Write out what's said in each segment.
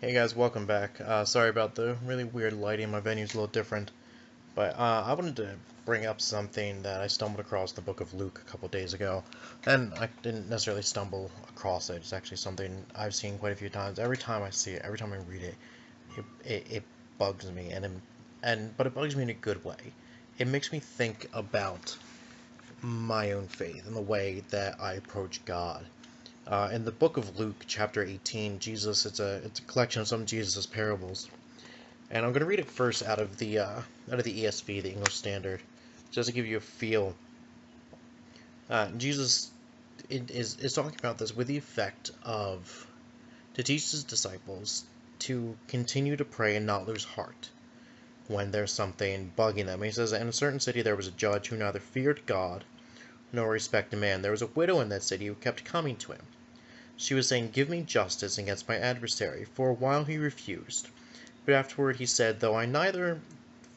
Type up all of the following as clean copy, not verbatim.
Hey guys, welcome back. Sorry about the really weird lighting. My venue's a little different. But I wanted to bring up something that I stumbled across in the book of Luke a couple days ago. And I didn't necessarily stumble across it. It's actually something I've seen quite a few times. Every time I see it, every time I read it, it bugs me. But it bugs me in a good way. It makes me think about my own faith and the way that I approach God. In the book of Luke, chapter 18, Jesus, it's a collection of some of Jesus' parables. And I'm going to read it first out of the ESV, the English Standard, just to give you a feel. Jesus is talking about this with the effect of to teach his disciples to continue to pray and not lose heart when there's something bugging them. He says that in a certain city there was a judge who neither feared God nor respected man. There was a widow in that city who kept coming to him. She was saying, "Give me justice against my adversary." For a while he refused, but afterward he said, "Though I neither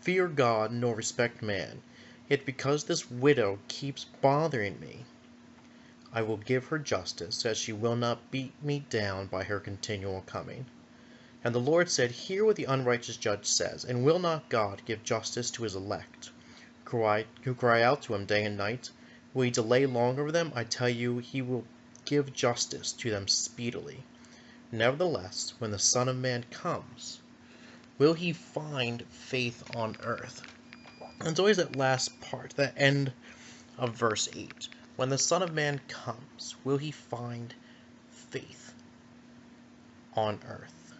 fear God nor respect man, yet because this widow keeps bothering me, I will give her justice, as she will not beat me down by her continual coming." And the Lord said, "Hear what the unrighteous judge says, and will not God give justice to his elect, who cry out to him day and night? Will he delay long over them? I tell you, he will give justice to them speedily. Nevertheless, when the Son of Man comes, will he find faith on earth?" And it's always that last part, that end of verse 8. When the Son of Man comes, will he find faith on earth?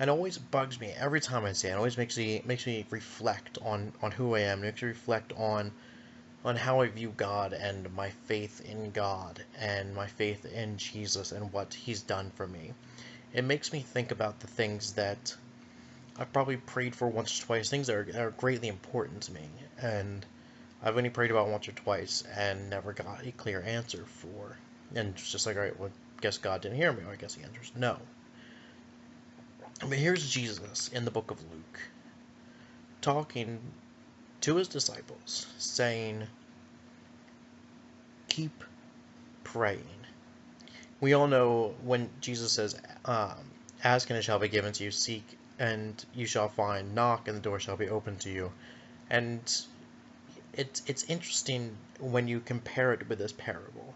And it always bugs me every time I say it. It always makes me reflect on who I am. It makes me reflect on how I view God and my faith in God and my faith in Jesus and what he's done for me. It makes me think about the things that I've probably prayed for once or twice, things that are greatly important to me, and I've only prayed about once or twice and never got a clear answer for. And it's just like, alright, well, I guess God didn't hear me, or I guess the answer is no. But here's Jesus in the book of Luke talking to his disciples, saying, "Keep praying." We all know when Jesus says, "Ask and it shall be given to you, seek and you shall find, knock and the door shall be opened to you." And it's interesting when you compare it with this parable,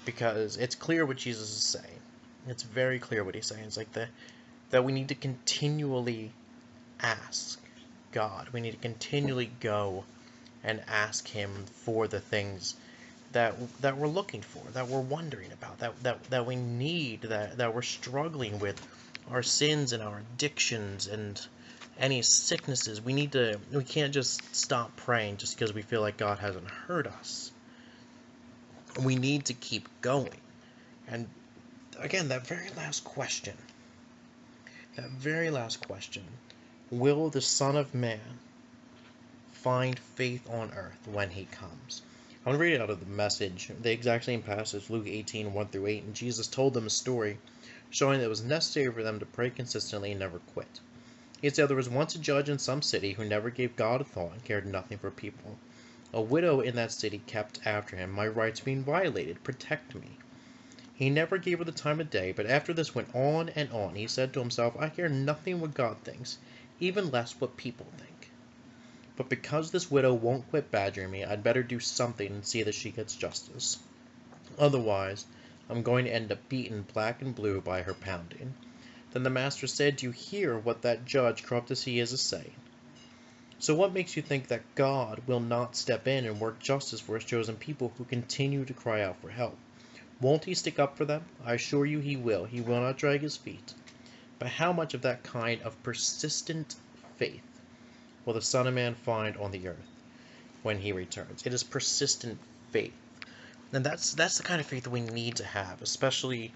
because it's clear what Jesus is saying. It's very clear what he's saying. It's like that we need to continually ask God. We need to continually go and ask him for the things that we're looking for, that we're wondering about, that we need, that we're struggling with, our sins and our addictions and any sicknesses. We can't just stop praying just because we feel like God hasn't heard us. We need to keep going. And again, that very last question, will the Son of Man find faith on earth when he comes? I'm going to read it out of the Message, the exact same passage, Luke 18, 1 through 8. And Jesus told them a story showing that it was necessary for them to pray consistently and never quit. He said, "There was once a judge in some city who never gave God a thought and cared nothing for people. A widow in that city kept after him, 'My rights being violated, protect me.' He never gave her the time of day, but after this went on and on. He said to himself, 'I care nothing what God thinks, even less what people think. But because this widow won't quit badgering me, I'd better do something and see that she gets justice. Otherwise, I'm going to end up beaten black and blue by her pounding.' Then the master said, 'Do you hear what that judge, corrupt as he is saying? So what makes you think that God will not step in and work justice for his chosen people who continue to cry out for help? Won't he stick up for them? I assure you he will. He will not drag his feet. But how much of that kind of persistent faith will the Son of Man find on the earth when he returns?" It is persistent faith. And that's the kind of faith that we need to have, especially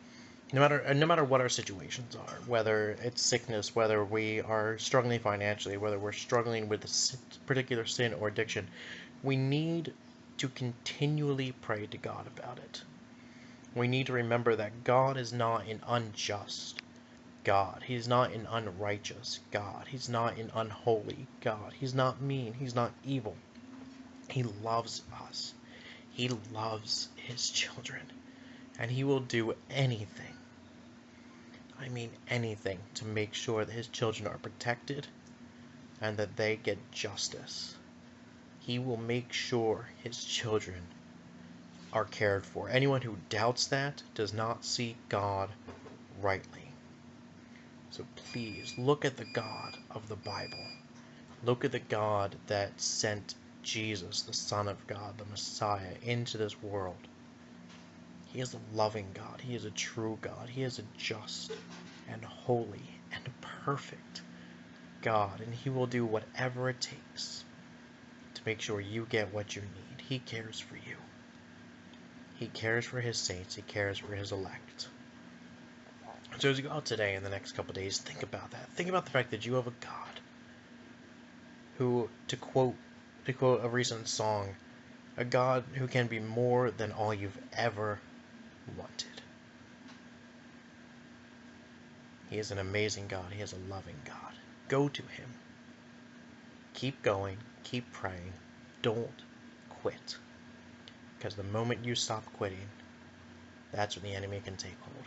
no matter what our situations are, whether it's sickness, whether we are struggling financially, whether we're struggling with a particular sin or addiction. We need to continually pray to God about it. We need to remember that God is not an unjust God. He's not an unrighteous God. He's not an unholy God. He's not mean. He's not evil. He loves us. He loves his children. And he will do anything. I mean anything, to make sure that his children are protected and that they get justice. He will make sure his children are cared for. Anyone who doubts that does not see God rightly. So please look at the God of the Bible. Look at the God that sent Jesus, the Son of God, the Messiah, into this world. He is a loving God. He is a true God. He is a just and holy and perfect God, and He will do whatever it takes to make sure you get what you need. He cares for you. He cares for His saints. He cares for His elect. So as you go out today in the next couple days, think about that. Think about the fact that you have a God who, to quote a recent song, a God who can be more than all you've ever wanted. He is an amazing God. He is a loving God. Go to Him. Keep going. Keep praying. Don't quit. Because the moment you stop quitting, that's when the enemy can take hold.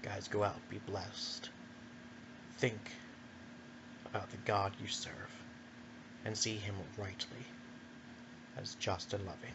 Guys, go out. Be blessed. Think about the God you serve and see Him rightly as just and loving.